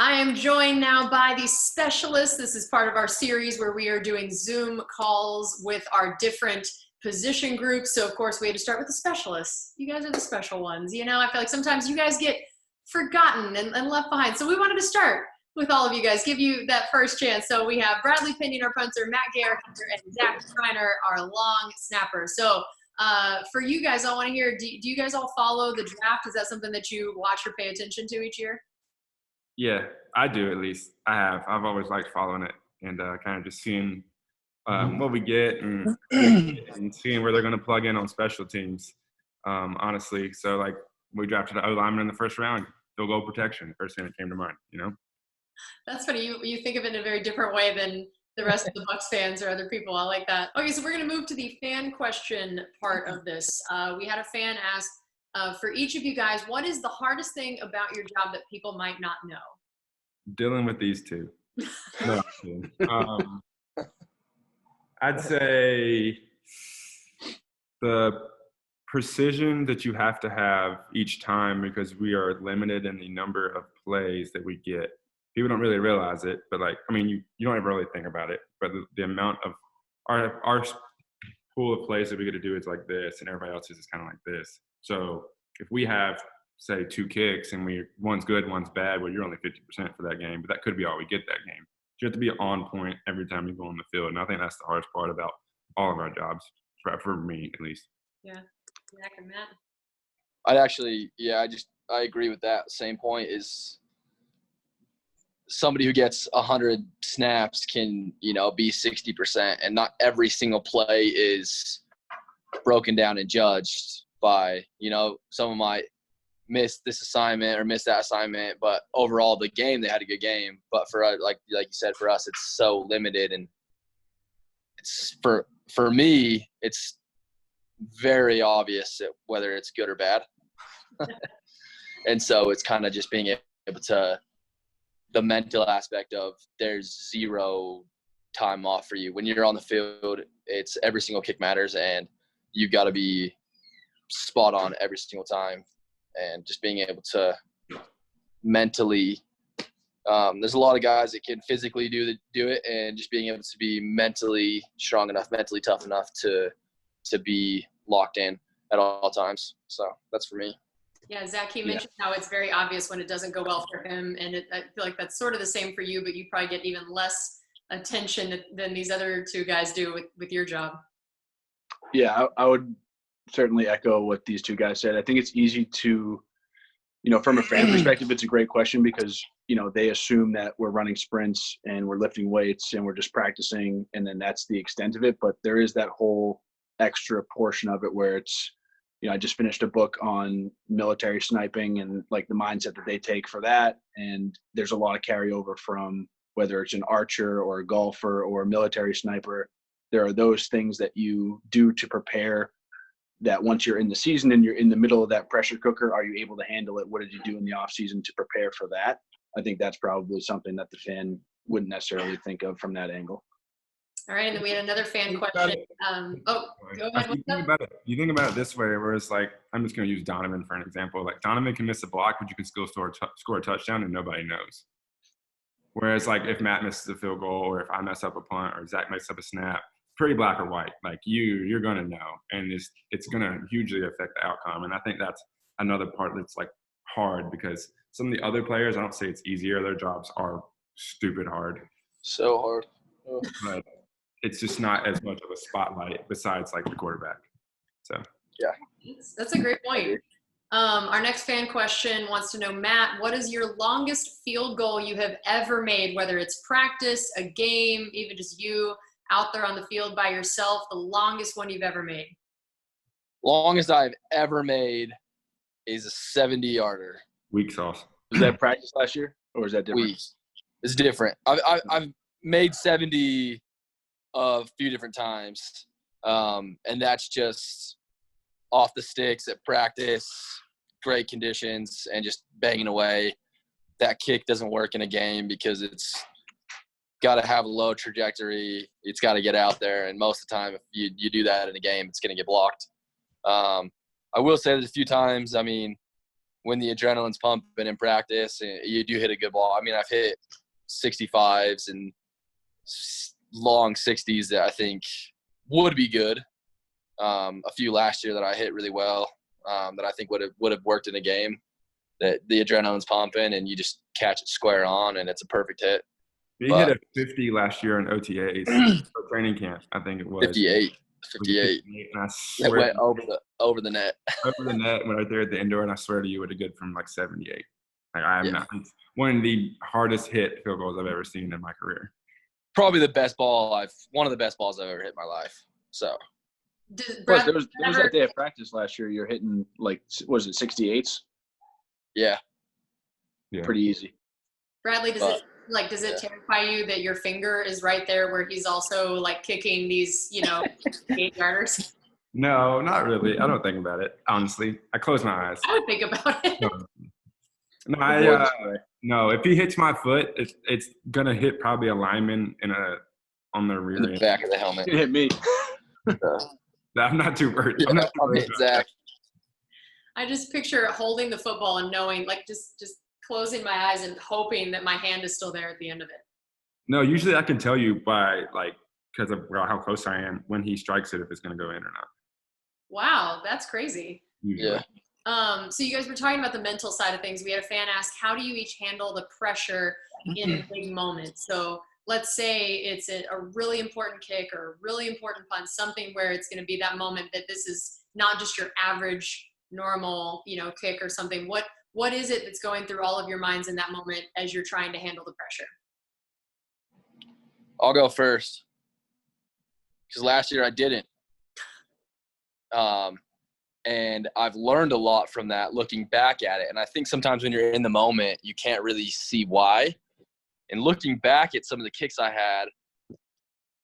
I am joined now by the specialists. This is part of our series where we are doing Zoom calls with our different position groups. So, of course, we had to start with the specialists. You guys are the special ones. You know, I feel like sometimes you guys get forgotten and left behind. So we wanted to start with all of you guys, give you that first chance. So we have Bradley Pinion, our punter, Matt Gay, our kicker, and Zach Triner, our long snapper. So for you guys, I want to hear, do you guys all follow the draft? Is that something that you watch or pay attention to each year? Yeah, I do at least. I have. I've always liked following it and kind of just seeing what we get and seeing where they're going to plug in on special teams, honestly. So, like, we drafted an O-lineman in the first round, field goal protection, first thing that came to mind, you know? That's funny. You think of it in a very different way than the rest of the Bucs fans or other people. I like that. Okay, so we're going to move to the fan question part of this. We had a fan ask, for each of you guys, what is the hardest thing about your job that people might not know? Dealing with these two. No, I'd say the precision that you have to have each time, because we are limited in the number of plays that we get. People don't really realize it, but you don't ever really think about it, but the amount of our pool of plays that we get to do is like this, and everybody else's is kind of like this. So if we have, say, 2 kicks and one's good, one's bad, well, you're only 50% for that game, but that could be all we get that game. You have to be on point every time you go on the field, and I think that's the hardest part about all of our jobs, for me at least. Yeah, Zach and Matt. I agree with that. Same point is somebody who gets 100 snaps can, be 60%, and not every single play is broken down and judged by, someone might miss this assignment or miss that assignment, but overall the game, they had a good game. But for like you said, for us, it's so limited, and it's for me, it's very obvious whether it's good or bad. And so it's kind of just being able to, the mental aspect of there's zero time off for you. When you're on the field, it's every single kick matters, and you've got to be spot on every single time. And just being able to mentally, there's a lot of guys that can physically do it, and just being able to be mentally strong enough, mentally tough enough to be locked in at all times. So that's for me. Yeah, Zach, he mentioned how it's very obvious when it doesn't go well for him, and I feel like that's sort of the same for you, but you probably get even less attention than these other two guys do with your job. Yeah, I would certainly echo what these two guys said. I think it's easy to, from a fan perspective, it's a great question because, they assume that we're running sprints and we're lifting weights and we're just practicing, and then that's the extent of it. But there is that whole extra portion of it where it's, I just finished a book on military sniping and like the mindset that they take for that. And there's a lot of carryover from whether it's an archer or a golfer or a military sniper. There are those things that you do to prepare that once you're in the season and you're in the middle of that pressure cooker, are you able to handle it? What did you do in the off season to prepare for that? I think that's probably something that the fan wouldn't necessarily think of from that angle. All right, and then we had another fan question. Go ahead. You think about it this way, where it's like, I'm just going to use Donovan for an example. Like, Donovan can miss a block, but you can still score a touchdown, and nobody knows. Whereas, like, if Matt misses a field goal, or if I mess up a punt, or Zach messes up a snap, pretty black or white. Like, you're going to know, and it's going to hugely affect the outcome. And I think that's another part that's, like, hard, because some of the other players, I don't say it's easier. Their jobs are stupid hard. So hard. Oh. But it's just not as much of a spotlight besides like the quarterback. So yeah, that's a great point. Our next fan question wants to know, Matt, what is your longest field goal you have ever made, whether it's practice, a game, even just you out there on the field by yourself, the longest one you've ever made? Longest I've ever made is a 70-yarder. Weak sauce. Was that practice last year, or is that different? Weak. It's different. I've made 70 a few different times, and that's just off the sticks at practice, great conditions, and just banging away. That kick doesn't work in a game because it's got to have a low trajectory. It's got to get out there, and most of the time if you do that in a game, it's going to get blocked. I will say that a few times, when the adrenaline's pumping in practice, and you do hit a good ball. I mean, I've hit 65s and long 60s that I think would be good. A few last year that I hit really well, that I think would have worked in a game. That the adrenaline's pumping and you just catch it square on and it's a perfect hit. He hit a 50 last year in OTAs for training camp, I think it was. 58. And I It swear went over the net. over the net when right there at the indoor, and I swear to you, would have good from like 78. Like I'm not. It's one of the hardest hit field goals I've ever seen in my career. Probably one of the best balls I've ever hit in my life. So. There was that day of practice last year. You're hitting like, what is it, 68s? Yeah. Pretty easy. Bradley, does it terrify you that your finger is right there where he's also like kicking these, 8-yarders? No, not really. I don't think about it, honestly. I close my eyes. I would think about it. No, if he hits my foot, it's gonna hit probably a lineman on the rear in the end. back of the helmet. It hit me. I'm not too worried. Yeah, I'm not too worried. Zach. I just picture holding the football and knowing, like, just closing my eyes and hoping that my hand is still there at the end of it. No, usually I can tell you by because of how close I am when he strikes it if it's gonna go in or not. Wow, that's crazy. Usually. Yeah. So you guys were talking about the mental side of things. We had a fan ask, how do you each handle the pressure in big moments? So let's say it's a really important kick or a really important punt, something where it's going to be that moment that this is not just your average, normal, kick or something. What is it that's going through all of your minds in that moment as you're trying to handle the pressure? I'll go first because last year I didn't. And I've learned a lot from that looking back at it. And I think sometimes when you're in the moment, you can't really see why. And looking back at some of the kicks I had,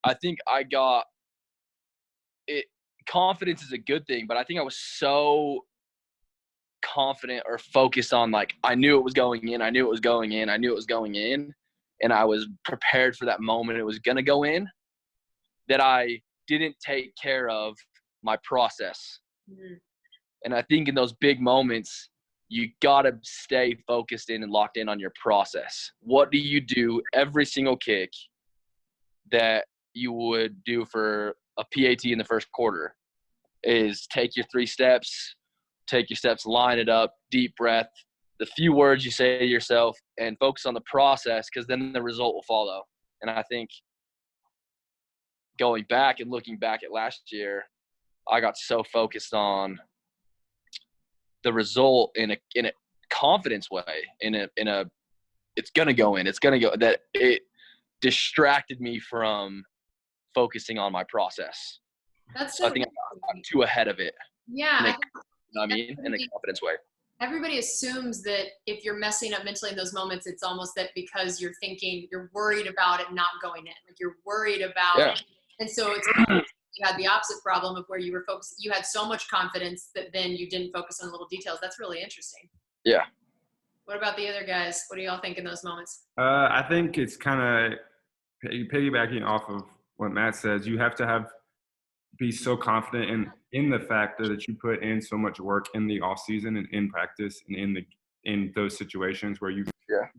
I think I got it. Confidence is a good thing, but I think I was so confident or focused on, like, I knew it was going in. I knew it was going in. I knew it was going in. And I was prepared for that moment it was going to go in, that I didn't take care of my process. Mm-hmm. And I think in those big moments, you got to stay focused in and locked in on your process. What do you do every single kick that you would do for a PAT in the first quarter? Is take your 3 steps, line it up, deep breath, the few words you say to yourself, and focus on the process, because then the result will follow. And I think going back and looking back at last year, I got so focused on the result in a confidence way, in a it's gonna go in, that it distracted me from focusing on my process. So I think I got too ahead of it. Yeah. In a confidence way. Everybody assumes that if you're messing up mentally in those moments, it's almost that because you're worried about it not going in. Like you're worried about it. And so it's you had the opposite problem of where you were focused. You had so much confidence that then you didn't focus on little details. That's really interesting. Yeah. What about the other guys? What do y'all think in those moments? I think it's kind of piggybacking off of what Matt says. You have to be so confident in the fact that you put in so much work in the off season and in practice and in those situations where you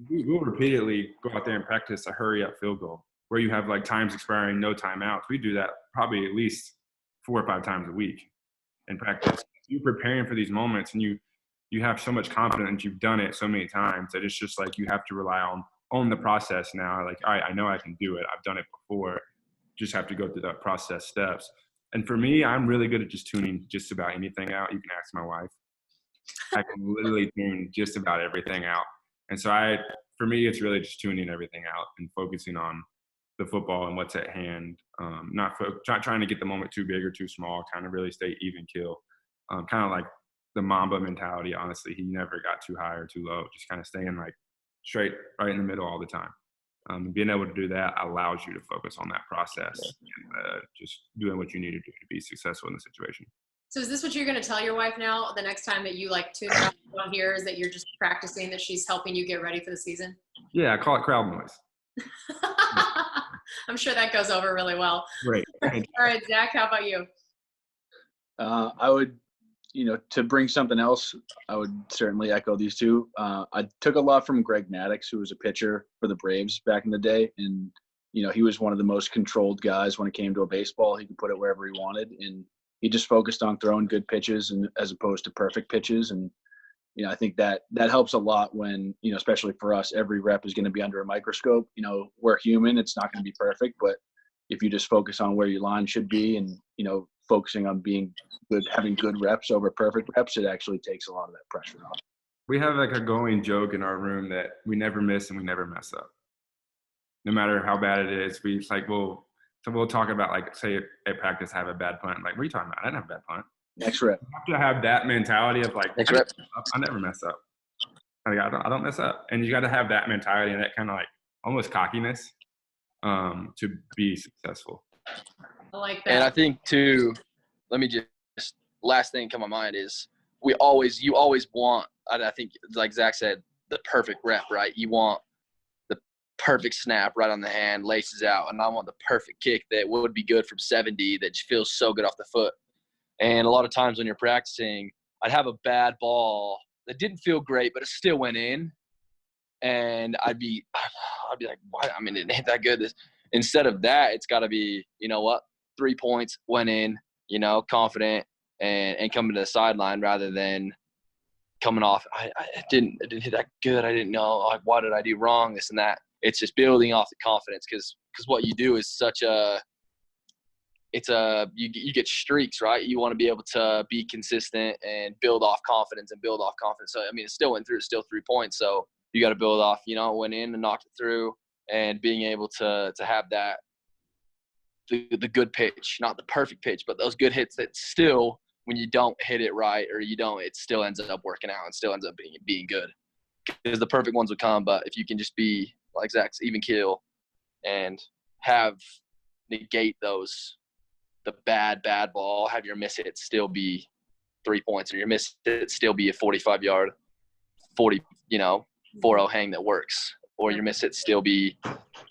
will repeatedly go out there and practice a hurry up field goal where you have like times expiring, no timeouts. We do that probably at least 4 or 5 times a week in practice. You're preparing for these moments and you have so much confidence, you've done it so many times that it's just like you have to rely on the process now. Like, all right, I know I can do it. I've done it before. Just have to go through that process steps. And for me, I'm really good at just tuning just about anything out. You can ask my wife. I can literally tune just about everything out. And so for me, it's really just tuning everything out and focusing on the football and what's at hand. Not trying to get the moment too big or too small, kind of really stay even kill. Kind of like the Mamba mentality, honestly. He never got too high or too low, just kind of staying like straight right in the middle all the time. Being able to do that allows you to focus on that process and just doing what you need to do to be successful in the situation. So is this what you're going to tell your wife now the next time that you like tune out on here, is that you're just practicing, that she's helping you get ready for the season? Yeah, I call it crowd noise. I'm sure that goes over really well. Great. All right, Zach, how about you? I would, to bring something else, I would certainly echo these two. I took a lot from Greg Maddux, who was a pitcher for the Braves back in the day. And, he was one of the most controlled guys when it came to a baseball. He could put it wherever he wanted. And he just focused on throwing good pitches and as opposed to perfect pitches. And, I think that helps a lot when, especially for us, every rep is going to be under a microscope. We're human. It's not going to be perfect. But if you just focus on where your line should be and, focusing on being good, having good reps over perfect reps, it actually takes a lot of that pressure off. We have like a going joke in our room that we never miss and we never mess up. No matter how bad it is, we'll talk about, like, say at practice I have a bad punt. Like, what are you talking about? I didn't have a bad punt. Next rep. You have to have that mentality of like, Next rep. I never mess up. Like, I don't mess up. And you got to have that mentality and that kind of like almost cockiness to be successful. I like that. And I think too, let me just last thing come to my mind is you always want, I think like Zach said, the perfect rep, right? You want the perfect snap right on the hand, laces out, and I want the perfect kick that would be good from 70 that just feels so good off the foot. And a lot of times when you're practicing, I'd have a bad ball that didn't feel great, but it still went in. And I'd be like, why? I mean, it ain't that good. Instead of that, it's got to be, 3 points, went in, confident and coming to the sideline rather than coming off. I didn't hit that good. I didn't know, like, what did I do wrong? This and that. It's just building off the confidence because what you do is you get streaks, right? You want to be able to be consistent and build off confidence. So, I mean, it still went through, it's still 3 points. So you got to build off, went in and knocked it through and being able to have that, the good pitch, not the perfect pitch, but those good hits that still, when you don't hit it right or you don't, it still ends up working out and still ends up being good. Because the perfect ones will come, but if you can just be, like Zach's, even keel and negate those, the bad ball, have your miss hit still be 3 points, or your miss hit still be a 45-yard, 4-0 hang that works, or your miss hit still be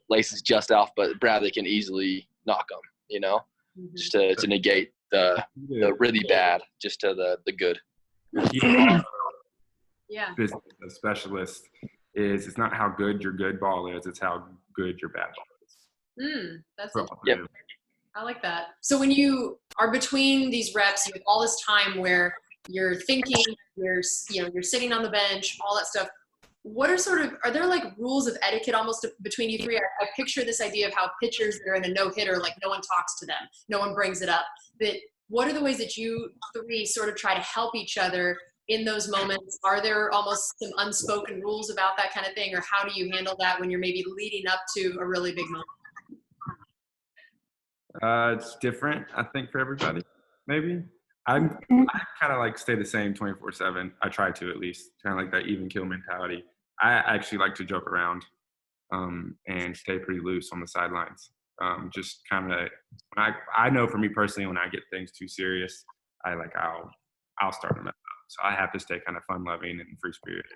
laces just off, but Bradley can easily knock them, just to negate the really bad, just to the good. Yeah. Business a specialist is, it's not how good your good ball is, it's how good your bad ball is. That's Yep. I like that. So when you are between these reps, you have all this time where you're thinking, you're sitting on the bench, all that stuff. What are there like rules of etiquette almost between you three? I picture this idea of how pitchers that are in a no-hitter, like no one talks to them, no one brings it up. But what are the ways that you three sort of try to help each other in those moments? Are there almost some unspoken rules about that kind of thing, or how do you handle that when you're maybe leading up to a really big moment? It's different, I think, for everybody. Maybe I kind of like stay the same 24/7. I try to, at least, kind of like that even kill mentality. I actually like to joke around and stay pretty loose on the sidelines. Just kind of, I know for me personally, when I get things too serious, I'll start to mess up. So I have to stay kind of fun loving and free spirited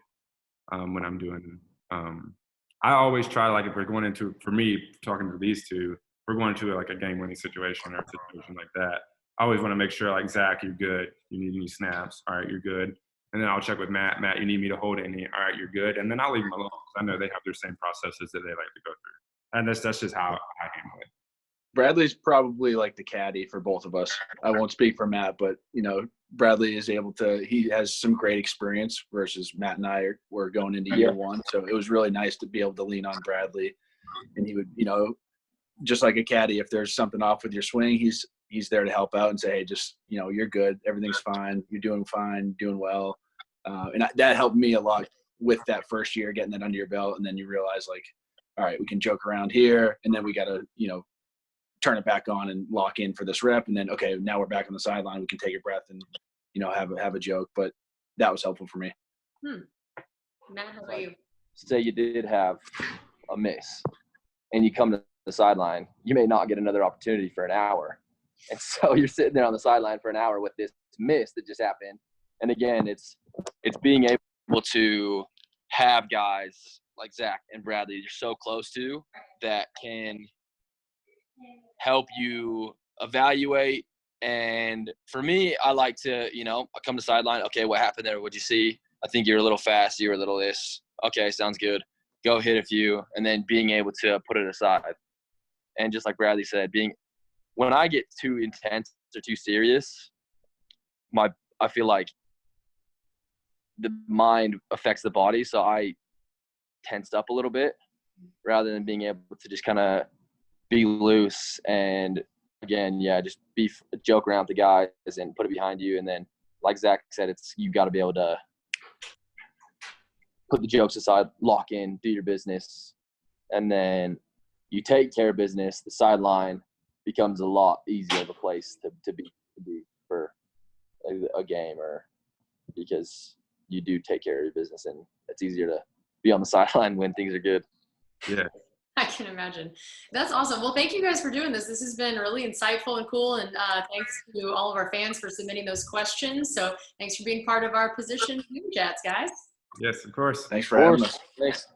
when I'm doing. I always try, like, if we're going into, for me, talking to these two, we're going to like a game-winning situation or a situation like that. I always want to make sure, like, Zach, you're good. You need any snaps? All right, you're good. And then I'll check with Matt. Matt, you need me to hold any? All right, you're good. And then I'll leave them alone because I know they have their same processes that they like to go through. And that's just how I handle it. Bradley's probably like the caddy for both of us. I won't speak for Matt, but, Bradley is able to – he has some great experience versus Matt and I were going into year one. So it was really nice to be able to lean on Bradley. And he would, just like a caddy, if there's something off with your swing, he's there to help out and say, hey, just, you're good. Everything's fine. You're doing fine, doing well. And that helped me a lot with that first year, getting that under your belt. And then you realize, like, all right, we can joke around here. And then we got to, turn it back on and lock in for this rep. And then, okay, now we're back on the sideline. We can take a breath and, have a joke. But that was helpful for me. Matt, how about you? Say you did have a miss and you come to the sideline, you may not get another opportunity for an hour. And so you're sitting there on the sideline for an hour with this miss that just happened. And again, it's being able to have guys like Zach and Bradley you're so close to that can help you evaluate And for me, I like to, you know, I come to sideline. Okay, what happened there? What'd you see? I think you're a little fast. You were a little this. Okay, sounds good. Go hit a few, and then being able to put it aside. And just like Bradley said, when I get too intense or too serious, I feel like the mind affects the body, so I tensed up a little bit rather than being able to just kind of be loose and again, just joke around with the guys and put it behind you. And then, like Zach said, you got to be able to put the jokes aside, lock in, do your business, and then you take care of business. The sideline becomes a lot easier of a place to be for a game, or because you do take care of your business, and it's easier to be on the sideline when things are good. Yeah. I can imagine. That's awesome. Well, thank you guys for doing this. This has been really insightful and cool. And thanks to all of our fans for submitting those questions. So thanks for being part of our position chats, guys. Yes, of course. Thanks for having us. Thanks.